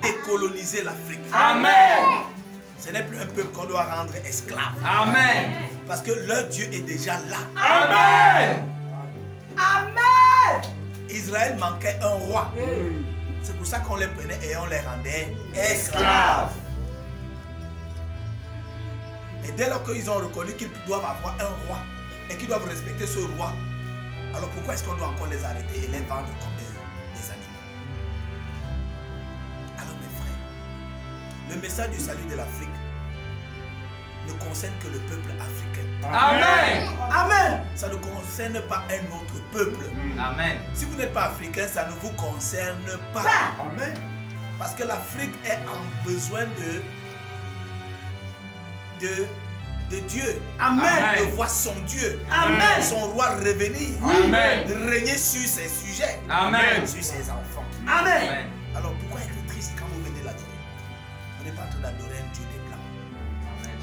décoloniser l'Afrique. Amen. Ce n'est plus un peuple qu'on doit rendre esclave. Amen. Parce que leur Dieu est déjà là. Amen. Amen. Israël manquait un roi. C'est pour ça qu'on les prenait et on les rendait esclaves. Et dès lors qu'ils ont reconnu qu'ils doivent avoir un roi et qu'ils doivent respecter ce roi, alors pourquoi est-ce qu'on doit encore les arrêter et les vendre comme des animaux? Alors mes frères, le message du salut de l'Afrique ne concerne que le peuple africain. Amen. Amen. Ça ne concerne pas un autre peuple. Amen. Si vous n'êtes pas africain, ça ne vous concerne pas. Amen. Parce que l'Afrique est en besoin de Dieu. Amen. De voir son Dieu. Amen. Son roi revenir. Amen. De régner sur ses sujets. Amen. Sur ses enfants. Amen. Alors pourquoi être triste quand vous venez l'adorer? Vous n'êtes pas en train d'adorer un Dieu des Blancs.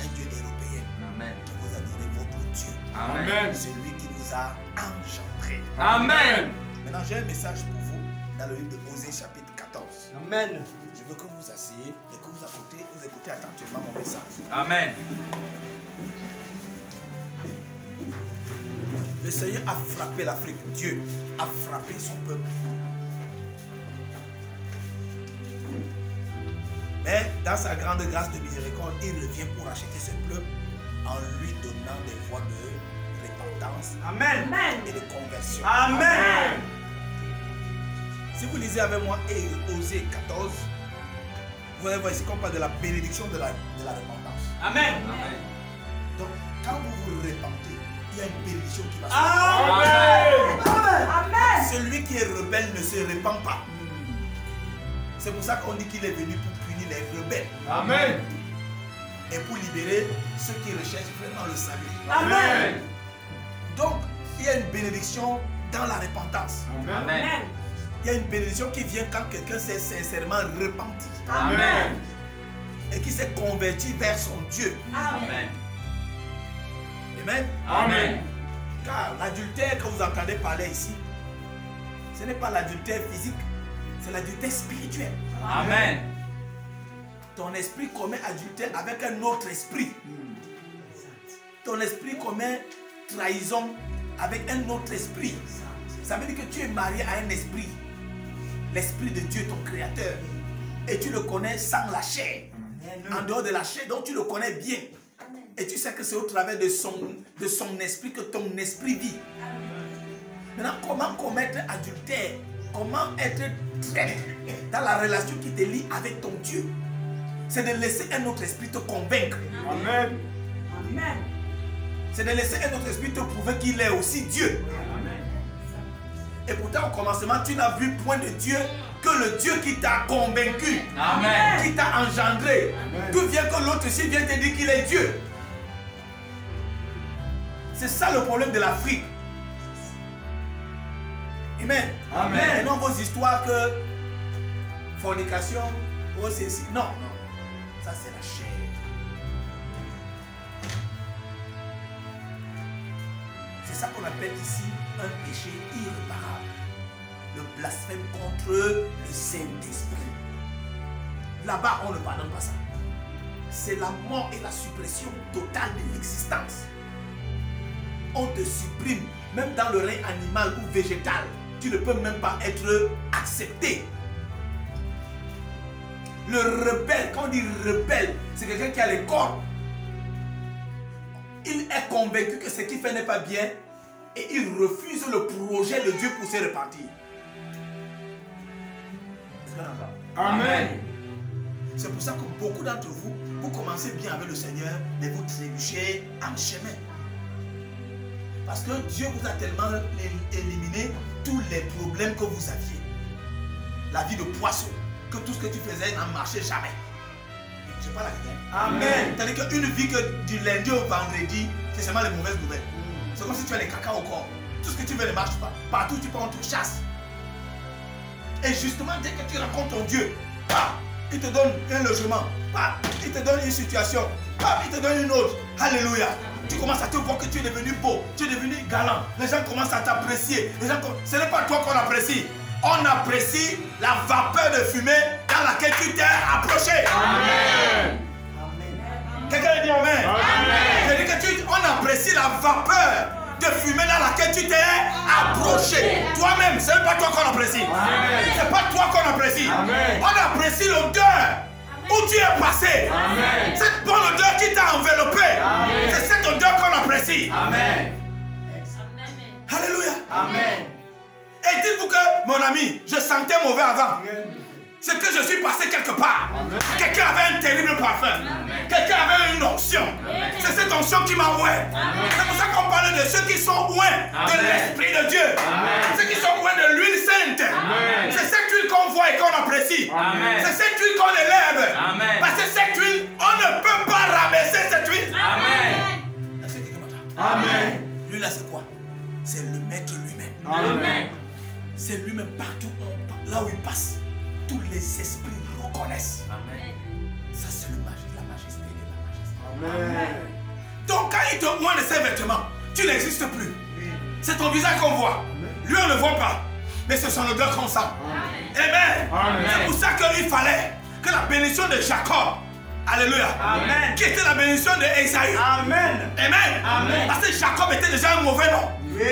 Un Dieu européen. Amen. Vous adorez votre Dieu. Amen. Celui qui vous a engendré. Amen. Maintenant j'ai un message pour vous dans le livre de Osée chapitre 14. Amen. Je veux que vous vous asseyez et que vous écoutez attentivement mon message. Amen. Le Seigneur a frappé l'Afrique. Dieu a frappé son peuple. Mais dans sa grande grâce de miséricorde, il revient pour racheter ce peuple en lui donnant des voies de repentance Amen. et de conversion. Amen. Si vous lisez avec moi Osée 14, vous allez voir ici qu'on parle de la bénédiction de la repentance. Amen. Amen. Donc, quand vous vous repentez, il y a une bénédiction qui va se Amen. Amen. Amen. Celui qui est rebelle ne se repent pas. C'est pour ça qu'on dit qu'il est venu pour punir les rebelles. Amen. Et pour libérer ceux qui recherchent vraiment le salut. Amen. Donc, il y a une bénédiction dans la repentance. Amen. Il y a une bénédiction qui vient quand quelqu'un s'est sincèrement repenti. Amen. Et qui s'est converti vers son Dieu. Amen. Amen. Amen. Car l'adultère que vous entendez parler ici, ce n'est pas l'adultère physique, c'est l'adultère spirituel. Amen. Ton esprit commet adultère avec un autre esprit. Ton esprit commet trahison avec un autre esprit. Ça veut dire que tu es marié à un esprit. L'esprit de Dieu, ton créateur. Et tu le connais sans la chair. En dehors de la chair, donc tu le connais bien. Et tu sais que c'est au travers de son esprit que ton esprit vit. Maintenant, comment commettre adultère? Comment être traître dans la relation qui te lie avec ton Dieu? C'est de laisser un autre esprit te convaincre. Amen. Amen. C'est de laisser un autre esprit te prouver qu'il est aussi Dieu. Et pourtant, au commencement, tu n'as vu point de Dieu que le Dieu qui t'a convaincu. Amen. Qui t'a engendré. D'où vient que l'autre ici vient te dire qu'il est Dieu. C'est ça le problème de l'Afrique. Amen. Amen. Et non vos histoires que fornication, oh c'est ici. Non, non. Ça c'est la chair. C'est ça qu'on appelle ici un péché irréparable. Le blasphème contre le Saint-Esprit. Là-bas, on ne pardonne pas ça. C'est la mort et la suppression totale de l'existence. On te supprime, même dans le règne animal ou végétal. Tu ne peux même pas être accepté. Le rebelle, quand on dit rebelle, c'est quelqu'un qui a les corps. Il est convaincu que ce qu'il fait n'est pas bien et il refuse le projet de Dieu pour se repentir. Amen. C'est pour ça que beaucoup d'entre vous, vous commencez bien avec le Seigneur, mais vous trébuchez en chemin. Parce que Dieu vous a tellement éliminé tous les problèmes que vous aviez. La vie de poisson, que tout ce que tu faisais n'en marchait jamais. Je parle avec elle. Amen. C'est-à-dire qu'une vie que du lundi au vendredi, c'est seulement les mauvaises nouvelles. C'est comme si tu as les caca au corps. Tout ce que tu veux ne marche pas. Partout tu pars, on te chasse. Et justement, dès que tu rencontres ton Dieu, il te donne un logement, il te donne une situation, il te donne une autre. Alléluia. Tu commences à te voir que tu es devenu beau, tu es devenu galant. Les gens commencent à t'apprécier. Ce n'est pas toi qu'on apprécie. on apprécie la vapeur de fumée dans laquelle tu t'es approché. Amen. Quelqu'un dit amen. Je dis que on apprécie la vapeur de fumée dans laquelle tu t'es approché. Toi-même, ce n'est pas toi qu'on apprécie. C'est pas toi qu'on apprécie. Amen. On apprécie l'odeur où tu es passé. Amen. Cette bonne odeur qui t'a enveloppé. C'est cette odeur qu'on apprécie. Amen. Alléluia. Amen. Et dites-vous que, mon ami, je sentais mauvais avant. C'est que je suis passé quelque part. Quelqu'un avait un terrible parfum. Quelqu'un avait une onction. C'est cette onction qui m'a oint. C'est pour ça qu'on parle de ceux qui sont oints de l'Esprit de Dieu. Ceux qui sont oints de l'huile sainte. C'est cette huile qu'on voit et qu'on apprécie. C'est cette huile qu'on élève. Parce que cette huile, on ne peut pas rabaisser cette huile. Amen. Lui là, c'est quoi? C'est le maître lui-même. Amen. C'est lui-même partout là où il passe. Tous les esprits reconnaissent. Amen. Ça, c'est la majesté de la majesté. Amen. Donc, quand il te oint de ses vêtements, tu n'existes plus. C'est ton visage qu'on voit. Lui, on ne le voit pas. Mais c'est son odeur qu'on sent. Amen. C'est pour ça qu'il fallait que la bénédiction de Jacob, alléluia, Amen. qui était la bénédiction d'Ésaü. Amen. Amen. Amen. Parce que Jacob était déjà un mauvais nom. Oui.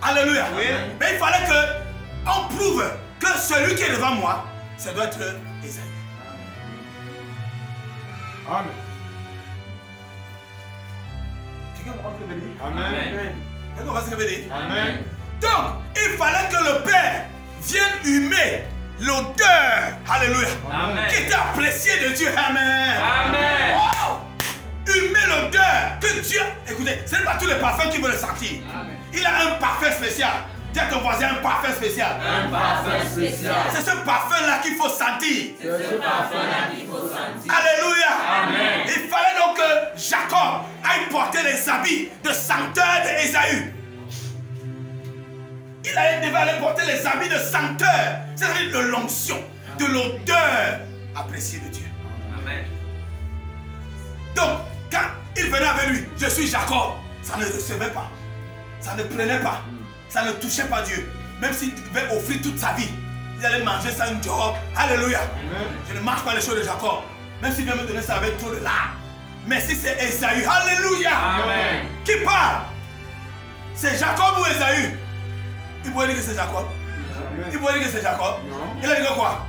Alléluia. Oui. Mais il fallait qu'on prouve que celui qui est devant moi, ça doit être Ésaü. Amen. Quelqu'un comprend ce que je veux dire? Amen. Quelqu'un comprend ce que je veux dire? Amen. Donc, il fallait que le Père vienne humer l'odeur, alléluia, Amen. qui était appréciée de Dieu. Amen. Amen. Wow. Humer l'odeur que Dieu, écoutez, ce n'est pas tous les parfums qui veulent le sentir. Amen. Il a un parfum spécial. Dis à ton voisin un parfum spécial. Un parfum spécial. C'est ce parfum-là qu'il faut sentir. C'est ce parfum-là qu'il faut sentir. Alléluia. Amen. Il fallait donc que Jacob aille porter les habits de sancteur d'Ésaü. Il devait aller porter les habits de sancteur, c'est-à-dire de l'onction, de l'odeur appréciée de Dieu. Amen. Donc, quand il venait avec lui, je suis Jacob, ça ne recevait pas, ça ne prenait pas, ça ne touchait pas Dieu. Même s'il devait offrir toute sa vie, il allait manger ça une job. Alléluia. Amen. Je ne mange pas les choses de Jacob, même s'il vient me donner ça avec trop de larmes. Mais si c'est Ésaü, alléluia. Amen. Qui parle? C'est Jacob ou Ésaü? Il pourrait dire que c'est Jacob. Il pourrait dire que c'est Jacob. Non. Il a dit quoi?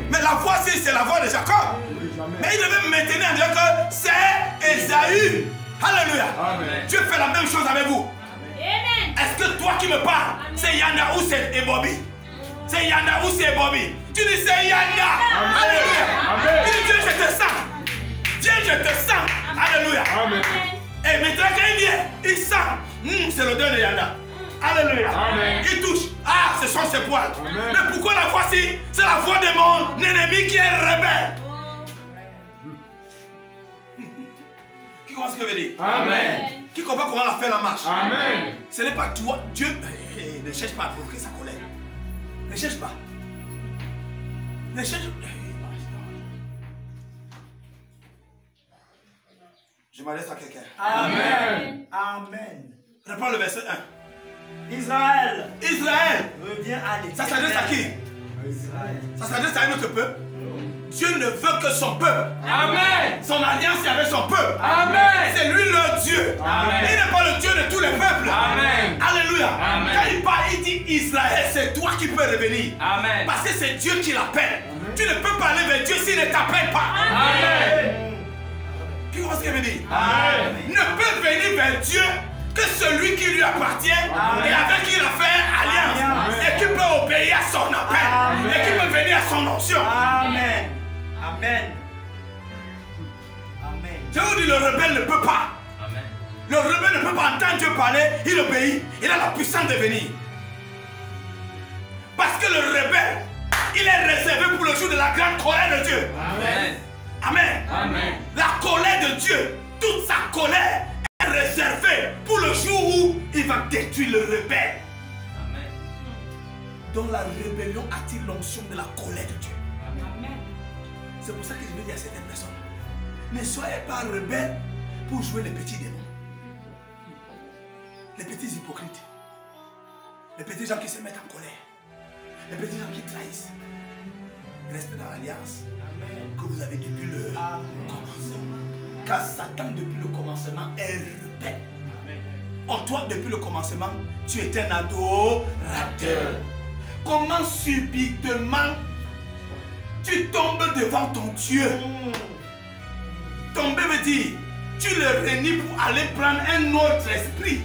Mais la voix, si c'est la voix de Jacob. Mais il devait maintenir en disant que c'est Ésaü. Alléluia. Amen. Dieu fait la même chose avec vous. Amen. Est-ce que toi qui me parles, c'est Yanda ou c'est Ebobi? C'est Yanda ou c'est Ebobi? Tu dis c'est Yanda. Alléluia. Amen. Il dit Dieu, je te sens. Dieu, je te sens. Alléluia. Amen. Et maintenant quand il vient, il sent. C'est l'odeur de Yanda. Alléluia. Amen. Il touche. Ah, ce sont ses poils. Amen. Mais pourquoi la voici? C'est la voix de mon ennemi qui est rebelle. Qui comprend ce que je veux dire? Amen. Qui comprend comment la fait la marche? Amen. Ce n'est pas toi. Dieu ne cherche pas à provoquer sa colère. Ne cherche pas. Ne cherche pas. Je m'adresse à quelqu'un. Amen. Amen. Reprends le verset 1. Israël, Israël, reviens à l'Éternel. ça s'adresse à qui? Israël. Ça s'adresse à un autre peuple. Dieu ne veut que son peuple. Amen. Son alliance est avec son peuple. Amen. C'est lui leur Dieu. Amen. Il n'est pas le Dieu de tous les peuples. Amen. Alléluia. Amen. Quand il parle, il dit Israël, c'est toi qui peux revenir. Amen. Parce que c'est Dieu qui l'appelle. Tu ne peux pas aller vers Dieu s'il ne t'appelle pas. Amen. Qui comprend ce que je veux dire? Amen. Ne peut venir vers Dieu que celui qui lui appartient et avec qui il a fait alliance. Et qui peut obéir à son appel. Amen. Et qui peut venir à son onction. Amen. Amen. Amen. Je vous dis, le rebelle ne peut pas. Amen. Le rebelle ne peut pas entendre Dieu parler, il obéit. Il a la puissance de venir. Parce que le rebelle, il est réservé pour le jour de la grande colère de Dieu. Amen. Amen. Amen. La colère de Dieu, toute sa colère est réservée pour le jour où il va détruire le rebelle. Amen. Donc la rébellion attire l'onction de la colère de Dieu. Amen. C'est pour ça que je veux dire à certaines personnes, ne soyez pas rebelles pour jouer les petits démons. Les petits hypocrites. Les petits gens qui se mettent en colère. Les petits gens qui trahissent. Restez dans l'alliance que vous avez depuis le commencement. Car Satan, depuis le commencement, est rebelle. Or, toi, depuis le commencement, tu es un adorateur. Comment subitement tu tombes devant ton Dieu? Tomber veut dire, tu le réunis pour aller prendre un autre esprit.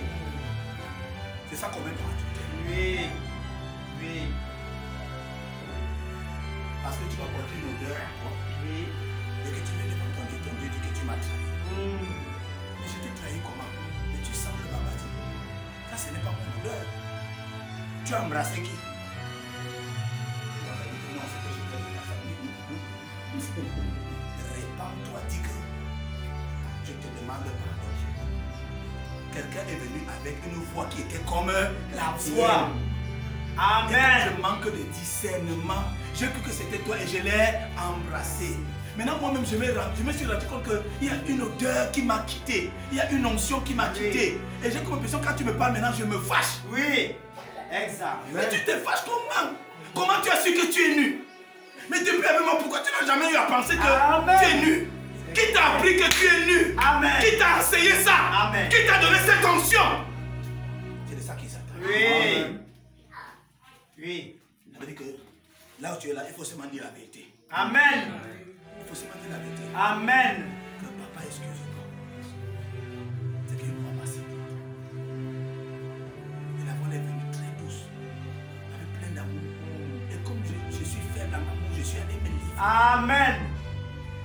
C'est ça qu'on veut prendre. Oui. Oui. Parce que tu vas porter une odeur à toi. Oui. Et que tu viens devant ton Dieu dit que tu m'as trahi. Mais je t'ai trahi comment? Mais tu sens le baptême. Ça, ce n'est pas mon odeur. Tu as embrassé qui? Non, c'est que je t'ai dit la famille. Répands-toi, dis que je te demande pardon. Quelqu'un est venu avec une voix qui était comme la voix. Amen. Je manque de discernement. J'ai cru que c'était toi et je l'ai embrassé. Maintenant, moi-même, je me suis rendu compte qu'il y a une odeur qui m'a quitté. Il y a une onction qui m'a quitté. Et j'ai comme l'impression, quand tu me parles maintenant, je me fâche. Oui. Exact. Mais tu te fâches comment? Comment tu as su que tu es nu? Mais depuis un moment, pourquoi tu n'as jamais eu à penser que tu es nu? Qui t'a appris que tu es nu? Amen. Qui t'a enseigné ça? Amen. Qui t'a donné cette onction? C'est de ça qu'il s'attend. Oui. Oui. Ça veut dire que là où tu es là, il faut seulement dire la vérité. Amen. Il faut seulement dire la vérité. Amen. Que papa, excuse-moi. C'est qu'il m'a passé. Et la voix est venue très douce. Avec plein d'amour. Et comme je suis faible en amour, je suis allé me livrer. Amen.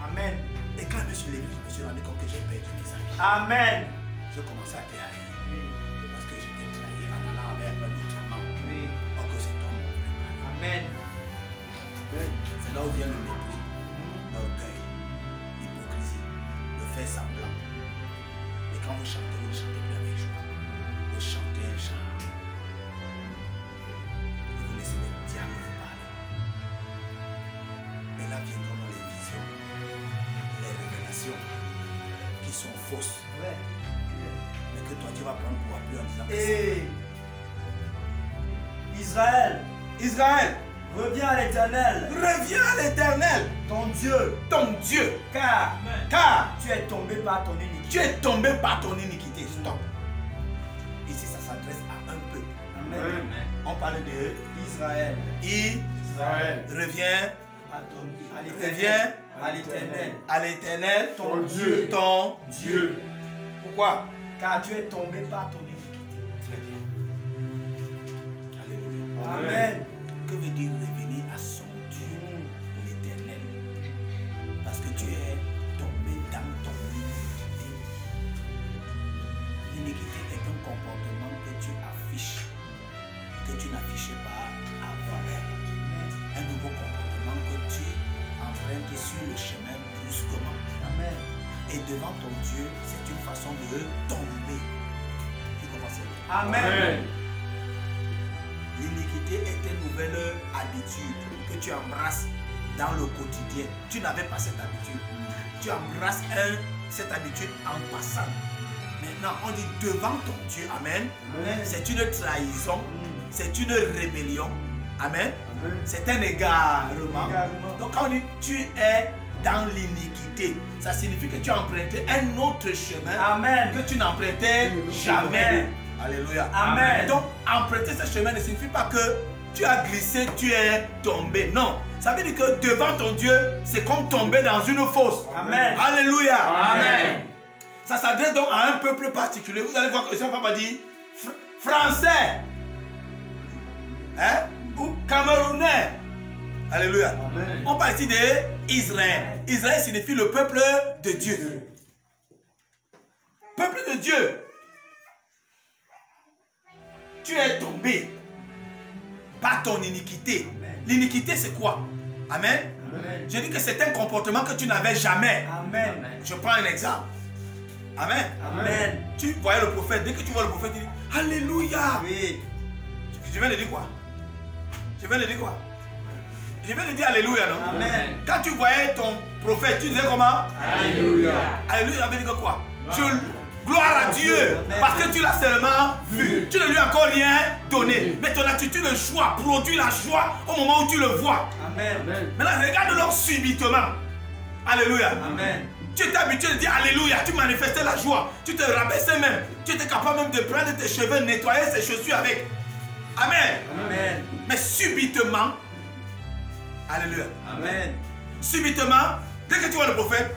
Amen. Et quand je me suis levé, je me suis rendu compte que j'ai perdu mes amis. Amen. Je commençais à te haïr. Parce que je t'ai trahi en allant vers un autre amant. Oui. Or que c'est toi mon vrai mari. Amen. C'est là où vient le mépris, l'orgueil, l'hypocrisie, le faire semblant. Et quand vous ne chantez plus avec joie. Vous chantez un chant. Et vous laissez les diables vous parler. Et là viendront les visions, les révélations qui sont fausses. Mais que toi tu vas prendre pour appui en disant que Et Israël, reviens à l'Éternel, reviens à l'Éternel, ton Dieu, car tu es tombé par ton iniquité. tu es tombé par ton iniquité. Stop. Ici, ça s'adresse à un peuple. Amen. On parle de Israël, reviens à l'Éternel, ton Dieu. Ton Dieu. Pourquoi? car tu es tombé par ton iniquité. Très bien. Alléluia. Amen. Que veut dire revenir à son Dieu, l'Éternel? Parce que tu es tombé dans ton iniquité. L'iniquité est un comportement que tu affiches, que tu n'affichais pas avant. Un nouveau comportement que tu empruntes sur le chemin brusquement. Amen. Et devant ton Dieu, c'est une façon de tomber. Tu comprends ça? Amen. L'iniquité est une nouvelle habitude que tu embrasses dans le quotidien. Tu n'avais pas cette habitude. Tu embrasses cette habitude en passant. Maintenant, on dit devant ton Dieu. Amen. Amen. C'est une trahison. C'est une rébellion. Amen. C'est un égarement. Donc quand on dit tu es dans l'iniquité, ça signifie que tu as emprunté un autre chemin Amen. que tu n'empruntais jamais. Alléluia. Amen. Donc emprunter ce chemin ne signifie pas que tu as glissé, tu es tombé. Non. Ça veut dire que devant ton Dieu, c'est comme tomber dans une fosse. Amen. Alléluia. Amen. Ça s'adresse donc à un peuple particulier. Vous allez voir que ça ne va pas dire français. Hein? Ou camerounais. Alléluia. Amen. On parle ici d'Israël. Israël signifie le peuple de Dieu. Peuple de Dieu. Tu es tombé par ton iniquité. L'iniquité, c'est quoi? Amen. Amen. Je dis que c'est un comportement que tu n'avais jamais. Amen. Je prends un exemple. Amen. Amen. Tu voyais le prophète. Dès que tu vois le prophète, tu dis Alléluia. Oui. Je viens de dire quoi? Je viens de dire quoi? Je viens de dire Alléluia, non? Amen. Quand tu voyais ton prophète, tu disais comment? Alléluia. Alléluia, ça veut dire quoi? Gloire à Dieu. Parce que tu l'as seulement vu. Tu ne lui as encore rien donné. Mais ton attitude de joie produit la joie au moment où tu le vois. Amen. Maintenant, regarde-le subitement. Alléluia. Amen. Tu étais habitué de dire Alléluia. Tu manifestais la joie. Tu te rabaissais même. Tu étais capable même de prendre tes cheveux, nettoyer ses chaussures avec. Amen. Amen. Mais subitement, alléluia. Amen. Subitement, dès que tu vois le prophète,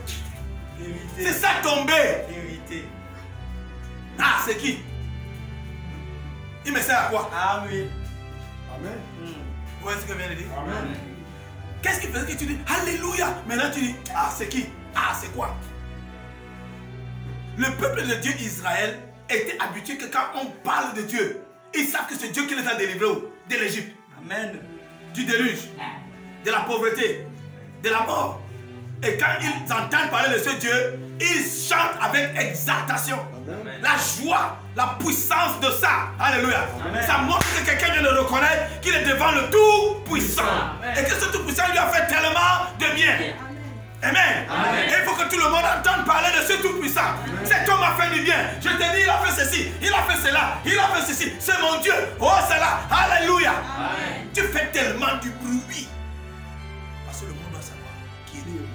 c'est ça tombé. Vérité. Ah, c'est qui? Il me sert à quoi? Ah oui. Amen. Vous voyez ce que je viens de dire? Amen. Qu'est-ce qui faisait que tu dis Alléluia? Maintenant tu dis, ah, c'est qui? Ah, c'est quoi? Le peuple de Dieu Israël était habitué que quand on parle de Dieu, ils savent que c'est Dieu qui les a délivrés de l'Égypte, Amen. du déluge, de la pauvreté, de la mort. Et quand ils entendent parler de ce Dieu, ils chantent avec exaltation. Amen. La joie, la puissance de ça. Alléluia. Amen. Ça montre que quelqu'un vient de reconnaître qu'il est devant le Tout-Puissant. Amen. Et que ce Tout-Puissant lui a fait tellement de bien. Amen. Amen. Et il faut que tout le monde entende parler de ce Tout-Puissant. Cet homme a fait du bien. Je te dis, il a fait ceci, il a fait cela, il a fait ceci. C'est mon Dieu. Oh, c'est là. Alléluia. Amen. Tu fais tellement du bruit. Parce que le monde doit savoir qui est Dieu.